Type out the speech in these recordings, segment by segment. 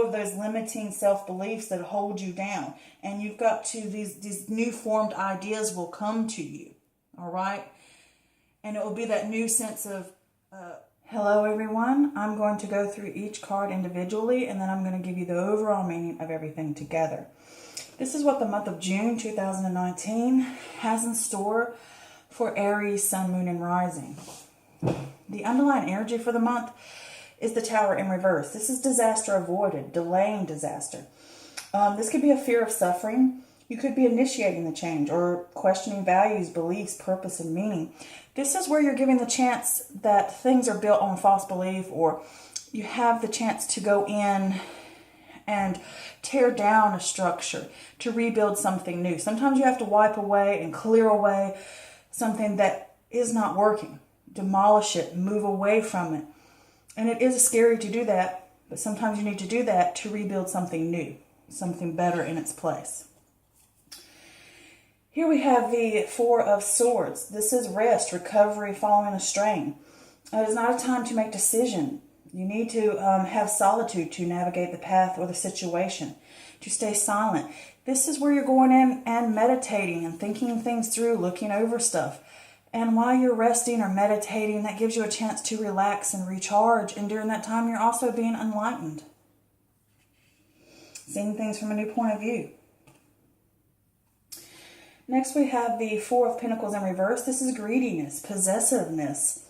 of those limiting self-beliefs that hold you down. And you've got to, these new formed ideas will come to you. All right? And it will be that new sense of, hello everyone. I'm going to go through each card individually, and then I'm going to give you the overall meaning of everything together. This is what the month of June 2019 has in store for Aries, Sun, Moon, and Rising. The underlying energy for the month is the Tower in reverse. This is disaster avoided, delaying disaster. This could be a fear of suffering. You could be initiating the change or questioning values, beliefs, purpose, and meaning. This is where you're giving the chance that things are built on false belief, or you have the chance to go in and tear down a structure to rebuild something new. Sometimes you have to wipe away and clear away something that is not working. Demolish it, move away from it. And it is scary to do that, but sometimes you need to do that to rebuild something new, something better in its place. Here we have the Four of Swords. This is rest, recovery, following a strain. It is not a time to make decision. You need to have solitude to navigate the path or the situation, to stay silent. This is where you're going in and meditating and thinking things through, looking over stuff. And while you're resting or meditating, that gives you a chance to relax and recharge. And during that time, you're also being enlightened, seeing things from a new point of view. Next, we have the Four of Pentacles in reverse. This is greediness, possessiveness,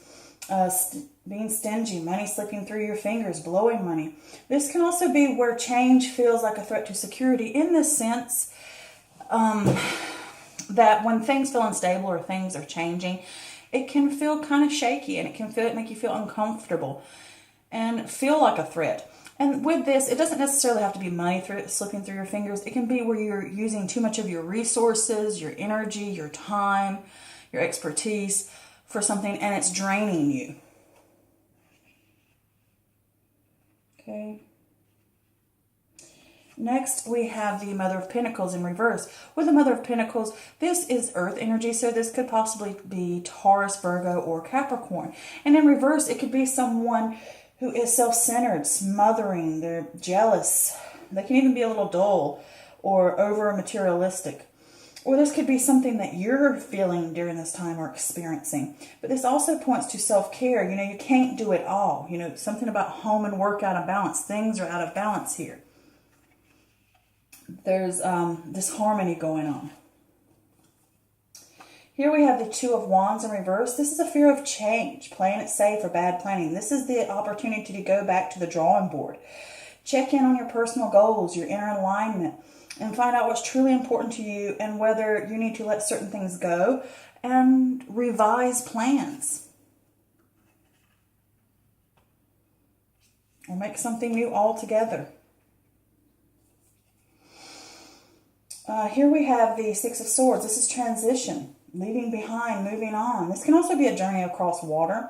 being stingy, money slipping through your fingers, blowing money. This can also be where change feels like a threat to security, in the sense that when things feel unstable or things are changing, it can feel kind of shaky, and it can make you feel uncomfortable and feel like a threat. And with this, it doesn't necessarily have to be money slipping through your fingers. It can be where you're using too much of your resources, your energy, your time, your expertise for something, and it's draining you. Okay. Next, we have the Mother of Pentacles in reverse. With the Mother of Pentacles, this is earth energy, so this could possibly be Taurus, Virgo, or Capricorn. And in reverse, it could be someone who is self-centered, smothering, they're jealous. They can even be a little dull or over-materialistic. Or this could be something that you're feeling during this time or experiencing. But this also points to self-care. You know, you can't do it all. You know, something about home and work out of balance. Things are out of balance here. There's disharmony going on. Here we have the Two of Wands in reverse. This is a fear of change, playing it safe or bad planning. This is the opportunity to go back to the drawing board. Check in on your personal goals, your inner alignment, and find out what's truly important to you and whether you need to let certain things go and revise plans. Or make something new altogether. Here we have the Six of Swords. This is transition. Leaving behind, moving on. This can also be a journey across water.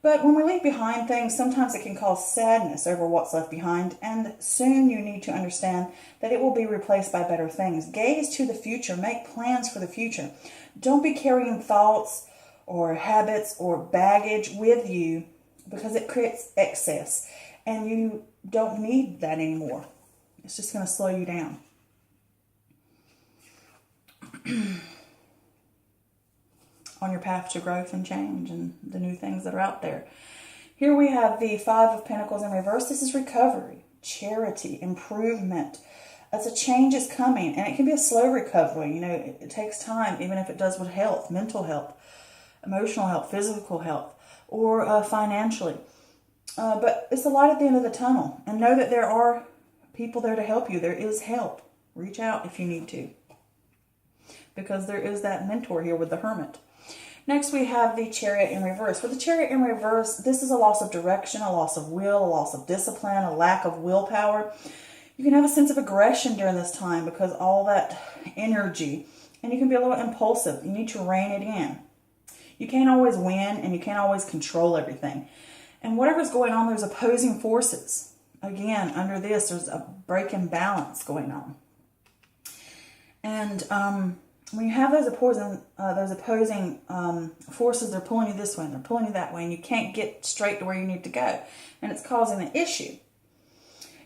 But when we leave behind things, sometimes it can cause sadness over what's left behind. And soon you need to understand that it will be replaced by better things. Gaze to the future. Make plans for the future. Don't be carrying thoughts or habits or baggage with you, because it creates excess. And you don't need that anymore. It's just going to slow you down. On your path to growth and change and the new things that are out there. Here we have the Five of Pentacles in reverse. This is recovery, charity, improvement. As a change is coming, and it can be a slow recovery. You know, it takes time, even if it does with health, mental health, emotional health, physical health, or financially. But it's the light at the end of the tunnel. And know that there are people there to help you. There is help. Reach out if you need to. Because there is that mentor here with the Hermit. Next, we have the Chariot in reverse. With the Chariot in reverse, this is a loss of direction, a loss of will, a loss of discipline, a lack of willpower. You can have a sense of aggression during this time because all that energy, and you can be a little impulsive. You need to rein it in. You can't always win, and you can't always control everything. And whatever's going on, there's opposing forces. Again, under this, there's a break in balance going on. And when you have those opposing forces, they're pulling you this way and they're pulling you that way, and you can't get straight to where you need to go, and it's causing an issue.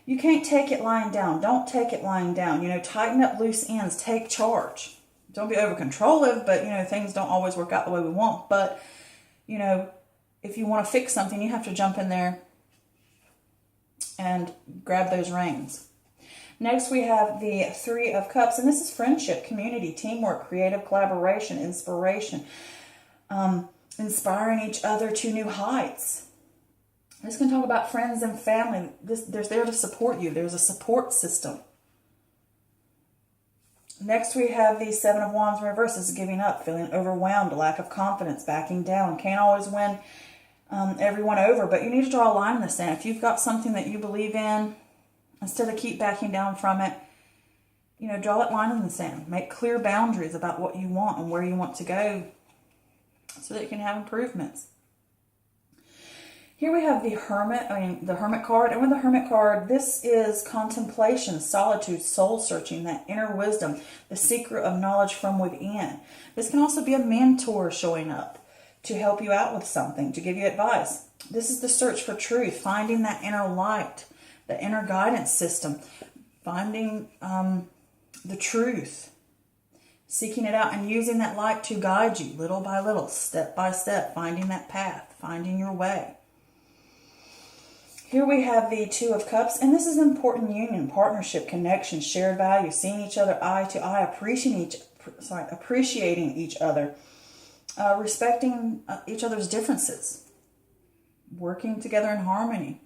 You can't take it lying down. Don't take it lying down. You know, tighten up loose ends. Take charge. Don't be over controlling, but, you know, things don't always work out the way we want. But, you know, if you want to fix something, you have to jump in there and grab those reins. Next, we have the Three of Cups, and this is friendship, community, teamwork, creative collaboration, inspiration, inspiring each other to new heights. This can talk about friends and family. They're there to support you. There's a support system. Next, we have the Seven of Wands in reverse. This is giving up, feeling overwhelmed, lack of confidence, backing down. Can't always win everyone over, but you need to draw a line in the sand. If you've got something that you believe in, instead of keep backing down from it, you know, draw that line in the sand. Make clear boundaries about what you want and where you want to go so that you can have improvements. Here we have the Hermit card. And with the Hermit card, this is contemplation, solitude, soul searching, that inner wisdom, the secret of knowledge from within. This can also be a mentor showing up to help you out with something, to give you advice. This is the search for truth, finding that inner light, the inner guidance system, finding the truth, seeking it out and using that light to guide you little by little, step by step, finding that path, finding your way. Here we have the Two of Cups, and this is important union, partnership, connection, shared value, seeing each other eye to eye, appreciating each other, respecting each other's differences, working together in harmony.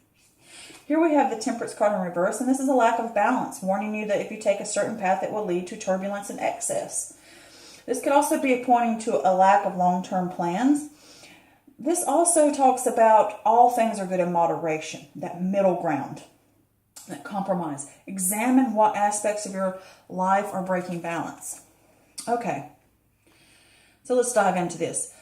Here we have the Temperance card in reverse, and this is a lack of balance, warning you that if you take a certain path, it will lead to turbulence and excess. This could also be pointing to a lack of long-term plans. This also talks about all things are good in moderation, that middle ground, that compromise. Examine what aspects of your life are breaking balance. Okay, so let's dive into this.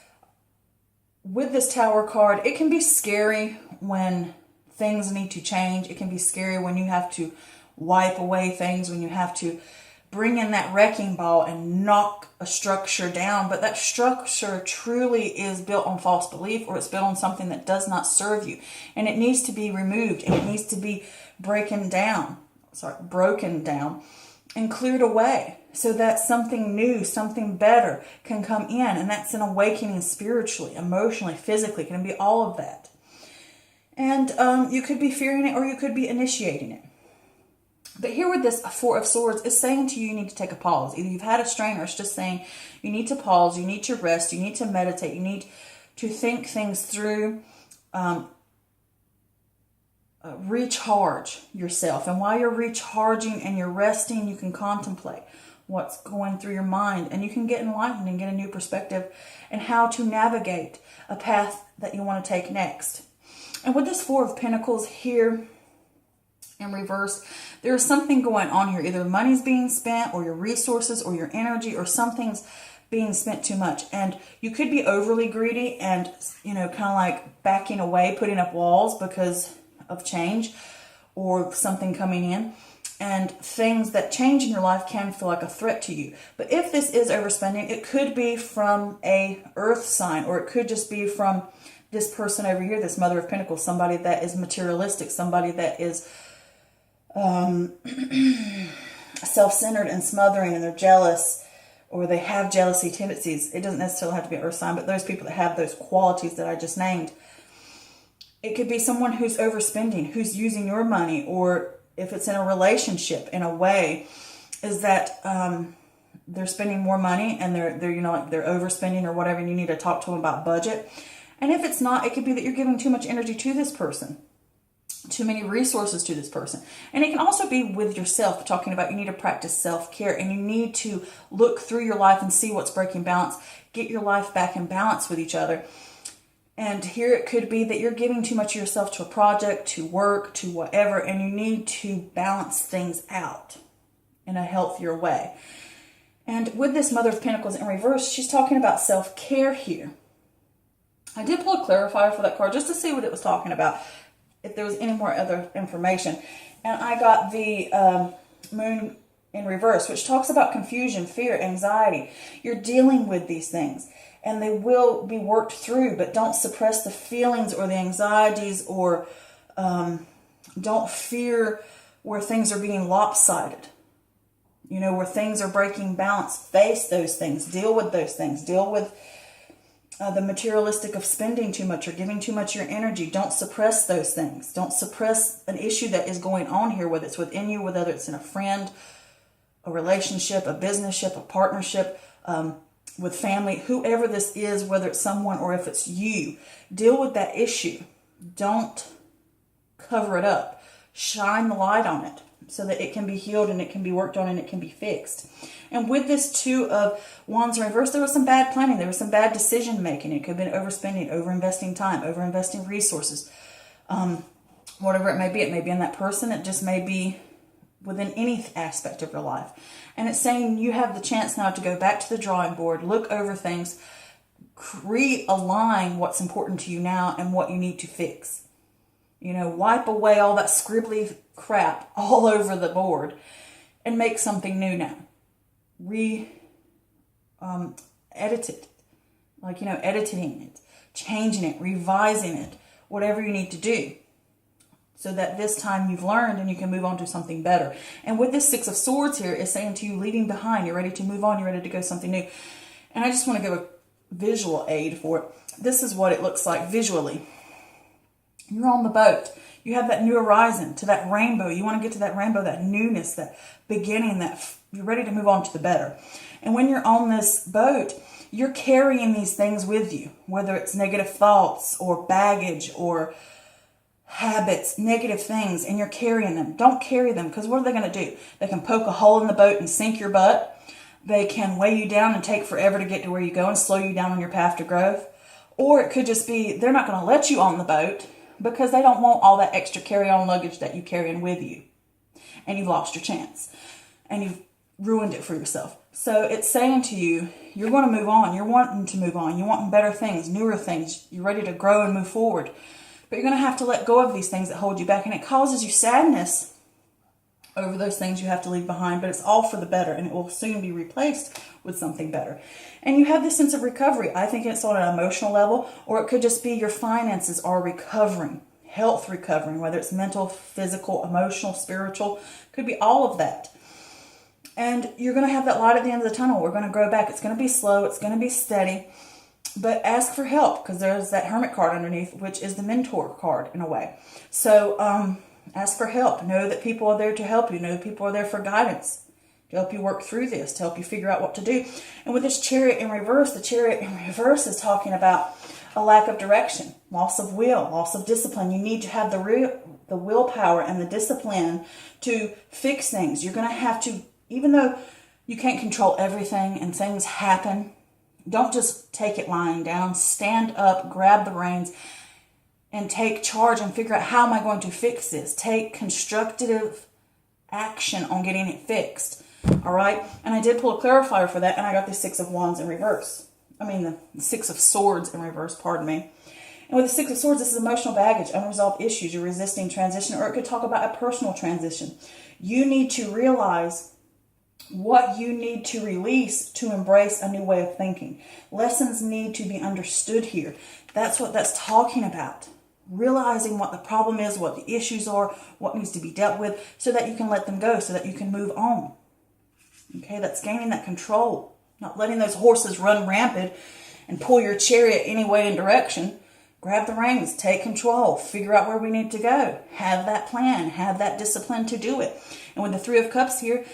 With this Tower card, it can be scary when things need to change. It can be scary when you have to wipe away things, when you have to bring in that wrecking ball and knock a structure down. But that structure truly is built on false belief, or it's built on something that does not serve you. And it needs to be removed, and it needs to be broken down and cleared away so that something new, something better can come in. And that's an awakening spiritually, emotionally, physically. It can be all of that. And you could be fearing it, or you could be initiating it. But here with this Four of Swords, is saying to you, you need to take a pause. Either you've had a strain, or it's just saying you need to pause, you need to rest, you need to meditate, you need to think things through, recharge yourself. And while you're recharging and you're resting, you can contemplate what's going through your mind, and you can get enlightened and get a new perspective and how to navigate a path that you want to take next. And with this Four of Pentacles here in reverse, there's something going on here. Either money's being spent, or your resources, or your energy, or something's being spent too much. And you could be overly greedy and, you know, kind of like backing away, putting up walls because of change or something coming in. And things that change in your life can feel like a threat to you. But if this is overspending, it could be from a earth sign, or it could just be from this person over here, this Mother of Pentacles, somebody that is materialistic, somebody that is self-centered and smothering, and they're jealous, or they have jealousy tendencies. It doesn't necessarily have to be an earth sign, but those people that have those qualities that I just named. It could be someone who's overspending, who's using your money, or if it's in a relationship, in a way, is that they're spending more money and they're you know, like they're overspending or whatever, and you need to talk to them about budget. And if it's not, it could be that you're giving too much energy to this person, too many resources to this person. And it can also be with yourself, talking about you need to practice self-care, and you need to look through your life and see what's breaking balance, get your life back in balance with each other. And here it could be that you're giving too much of yourself to a project, to work, to whatever, and you need to balance things out in a healthier way. And with this Mother of Pentacles in reverse, she's talking about self-care here. I did pull a clarifier for that card just to see what it was talking about, if there was any more other information. And I got the Moon in reverse, which talks about confusion, fear, anxiety. You're dealing with these things, and they will be worked through, but don't suppress the feelings or the anxieties, or don't fear where things are being lopsided, you know, where things are breaking balance. Face those things, deal with those things, deal with the materialistic of spending too much or giving too much of your energy. Don't suppress those things. Don't suppress an issue that is going on here, whether it's within you, whether it's in a friend, a relationship, a businessship, a partnership, with family, whoever this is, whether it's someone or if it's you. Deal with that issue. Don't cover it up. Shine the light on it so that it can be healed and it can be worked on and it can be fixed. And with this Two of Wands in reverse, there was some bad planning. There was some bad decision making. It could have been overspending, overinvesting time, overinvesting resources. Whatever it may be. It may be in that person. It just may be within any aspect of your life. And it's saying you have the chance now to go back to the drawing board, look over things, realign what's important to you now and what you need to fix. You know, wipe away all that scribbly crap all over the board and make something new now. Edit it. Like, you know, editing it, changing it, revising it, whatever you need to do. So that this time you've learned and you can move on to something better. And with this Six of Swords here, it's saying to you, leaving behind, you're ready to move on, you're ready to go something new. And I just want to give a visual aid for it. This is what it looks like visually. You're on the boat. You have that new horizon to that rainbow. You want to get to that rainbow, that newness, that beginning, that you're ready to move on to the better. And when you're on this boat, you're carrying these things with you, whether it's negative thoughts or baggage or habits, negative things, and you're carrying them. Don't carry them, because what are they going to do? They can poke a hole in the boat and sink your butt. They can weigh you down and take forever to get to where you go and slow you down on your path to growth. Or it could just be they're not going to let you on the boat because they don't want all that extra carry-on luggage that you carry in with you. And you've lost your chance. And you've ruined it for yourself. So it's saying to you, you're going to move on. You're wanting to move on. You're wanting better things, newer things. You're ready to grow and move forward. But you're going to have to let go of these things that hold you back. And it causes you sadness over those things you have to leave behind. But it's all for the better. And it will soon be replaced with something better. And you have this sense of recovery. I think it's on an emotional level. Or it could just be your finances are recovering. Health recovering. Whether it's mental, physical, emotional, spiritual. Could be all of that. And you're going to have that light at the end of the tunnel. We're going to grow back. It's going to be slow. It's going to be steady. But ask for help, because there's that Hermit card underneath, which is the mentor card in a way. So ask for help. Know that people are there to help you. Know that people are there for guidance, to help you work through this, to help you figure out what to do. And with this Chariot in reverse, the Chariot in reverse is talking about a lack of direction, loss of will, loss of discipline. You need to have the willpower and the discipline to fix things. You're going to have to, even though you can't control everything and things happen, don't just take it lying down. Stand up, grab the reins, and take charge and figure out, how am I going to fix this? Take constructive action on getting it fixed. All right? And I did pull a clarifier for that, and I got the Six of Wands in reverse. The Six of Swords in reverse, pardon me. And with the Six of Swords, this is emotional baggage, unresolved issues, you're resisting transition, or it could talk about a personal transition. You need to realize what you need to release to embrace a new way of thinking. Lessons need to be understood here. That's what that's talking about. Realizing what the problem is, what the issues are, what needs to be dealt with, so that you can let them go, so that you can move on. Okay, that's gaining that control. Not letting those horses run rampant and pull your chariot any way and direction. Grab the reins, take control, figure out where we need to go. Have that plan, have that discipline to do it. And with the Three of Cups here,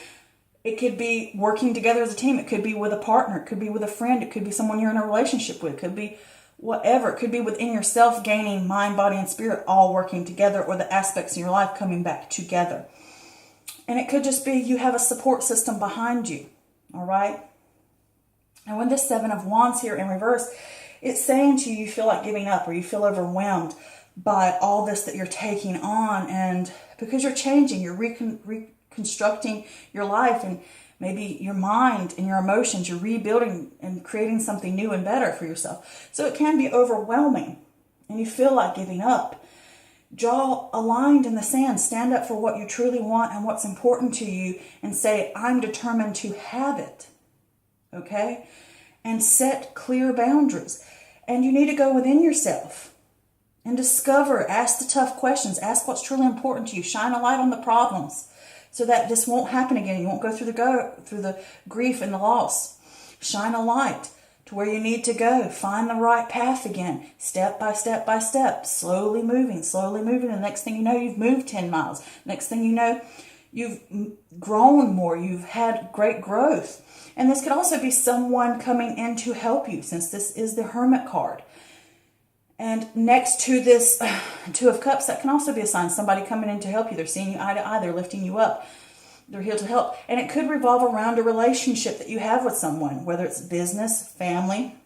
it could be working together as a team. It could be with a partner. It could be with a friend. It could be someone you're in a relationship with. It could be whatever. It could be within yourself, gaining mind, body, and spirit all working together, or the aspects in your life coming back together. And it could just be you have a support system behind you. All right? And with this Seven of Wands here in reverse, it's saying to you, you feel like giving up, or you feel overwhelmed by all this that you're taking on. And because you're changing, you're reconstructing your life and maybe your mind and your emotions, you're rebuilding and creating something new and better for yourself. So it can be overwhelming and you feel like giving up. Draw a line in the sand. Stand up for what you truly want and what's important to you and say, I'm determined to have it. Okay? And set clear boundaries. And you need to go within yourself and discover. Ask the tough questions. Ask what's truly important to you. Shine a light on the problems so that this won't happen again. You won't go through the grief and the loss. Shine a light to where you need to go. Find the right path again, step by step by step, slowly moving, slowly moving. And the next thing you know, you've moved 10 miles. Next thing you know, you've grown more. You've had great growth. And this could also be someone coming in to help you, since this is the Hermit card. And next to this Two of Cups, that can also be a sign. Somebody coming in to help you. They're seeing you eye to eye. They're lifting you up. They're here to help. And it could revolve around a relationship that you have with someone, whether it's business, family,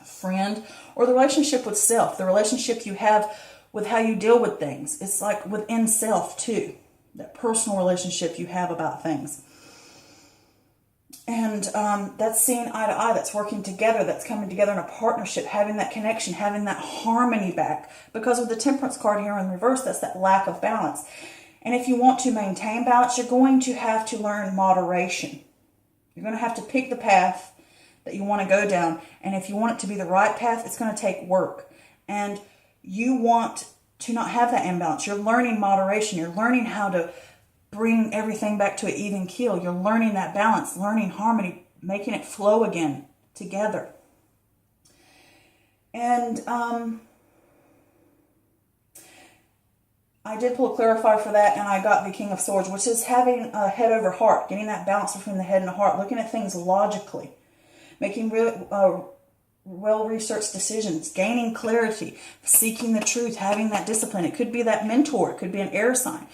friend, or the relationship with self, the relationship you have with how you deal with things. It's like within self too, that personal relationship you have about things. And that's seeing eye to eye, that's working together, that's coming together in a partnership, having that connection, having that harmony back. Because with the Temperance card here in reverse, that's that lack of balance. And if you want to maintain balance, you're going to have to learn moderation. You're going to have to pick the path that you want to go down. And if you want it to be the right path, it's going to take work. And you want to not have that imbalance. You're learning moderation. You're learning how to bring everything back to an even keel. You're learning that balance, learning harmony, making it flow again together. And I did pull a clarifier for that, and I got the King of Swords, which is having a head over heart, getting that balance between the head and the heart, looking at things logically, making well-researched decisions, gaining clarity, seeking the truth, having that discipline. It could be that mentor. It could be an air sign,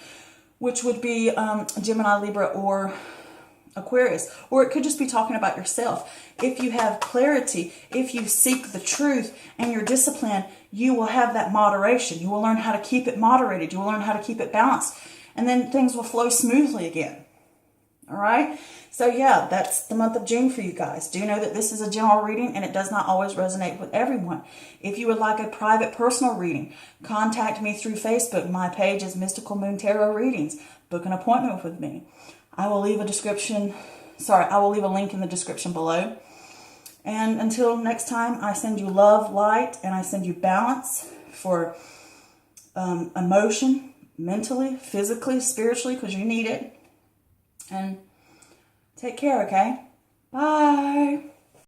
which would be Gemini, Libra, or Aquarius. Or it could just be talking about yourself. If you have clarity, if you seek the truth and your discipline, you will have that moderation. You will learn how to keep it moderated. You will learn how to keep it balanced. And then things will flow smoothly again. All right? So yeah, that's the month of June for you guys. Do know that this is a general reading and it does not always resonate with everyone. If you would like a private personal reading, contact me through Facebook. My page is Mystical Moon Tarot Readings. Book an appointment with me. I will leave a link in the description below. And until next time, I send you love, light, and I send you balance for emotion, mentally, physically, spiritually, because you need it. And take care, okay? Bye.